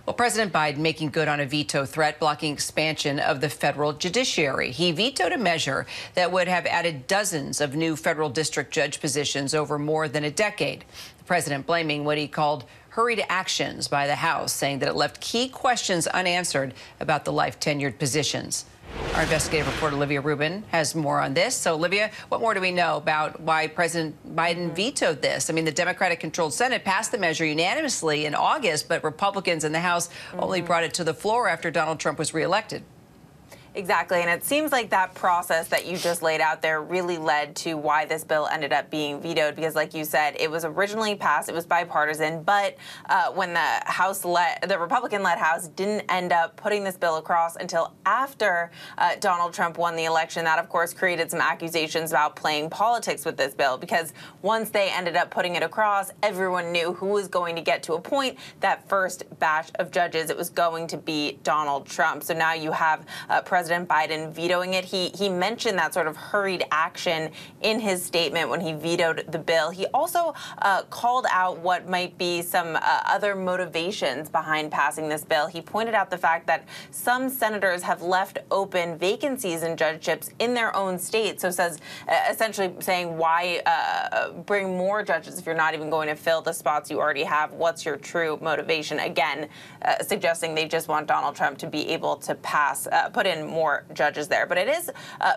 Well, President Biden making good on a veto threat blocking expansion of the federal judiciary. He vetoed a measure that would have added dozens of new federal district judge positions over more than a decade. The president blaming what he called hurried actions by the House, saying that it left key questions unanswered about the life-tenured positions. Our investigative reporter, Olivia Rubin, has more on this. So, Olivia, what more do we know about why President Biden vetoed this? I mean, the Democratic-controlled Senate passed the measure unanimously in August, but Republicans in the House only brought it to the floor after Donald Trump was reelected. Exactly, and it seems like that process that you just laid out there really led to why this bill ended up being vetoed, because like you said, it was originally passed, it was bipartisan, but when the Republican-led House didn't end up putting this bill across until after Donald Trump won the election. That, of course, created some accusations about playing politics with this bill, because once they ended up putting it across, everyone knew who was going to get to appoint that first batch of judges. It was going to be Donald Trump. So now you have President Biden vetoing it. He mentioned that sort of hurried action in his statement when he vetoed the bill. He also called out what might be some other motivations behind passing this bill. He pointed out the fact that some senators have left open vacancies in judgeships in their own state. So says essentially saying, why bring more judges if you're not even going to fill the spots you already have? What's your true motivation? Again, suggesting they just want Donald Trump to be able to put in more judges there. But it is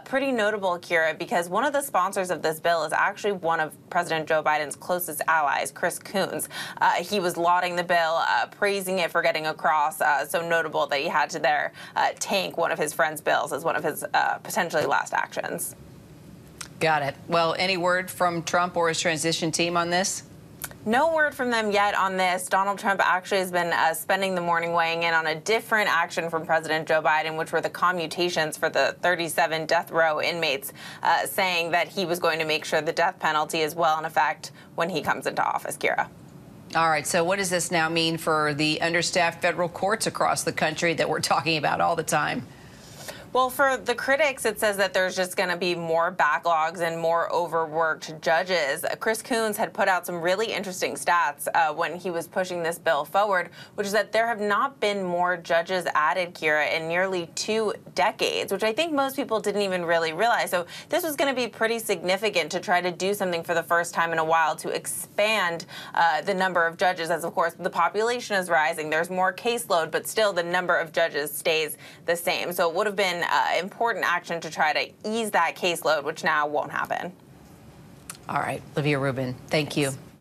pretty notable, Kira, because one of the sponsors of this bill is actually one of President Joe Biden's closest allies, Chris Coons. He was lauding the bill, praising it for getting across. So notable that he had to tank one of his friend's bills as one of his potentially last actions. Got it. Well, any word from Trump or his transition team on this? No word from them yet on this. Donald Trump actually has been spending the morning weighing in on a different action from President Joe Biden, which were the commutations for the 37 death row inmates, saying that he was going to make sure the death penalty is well in effect when he comes into office, Kira. All right, so what does this now mean for the understaffed federal courts across the country that we're talking about all the time? Well, for the critics, it says that there's just going to be more backlogs and more overworked judges. Chris Coons had put out some really interesting stats when he was pushing this bill forward, which is that there have not been more judges added, Kira, in nearly 2 decades, which I think most people didn't even really realize. So this was going to be pretty significant to try to do something for the first time in a while to expand the number of judges, as, of course, the population is rising. There's more caseload, but still the number of judges stays the same. So it would have been important action to try to ease that caseload, which now won't happen. All right, Olivia Rubin, thank you.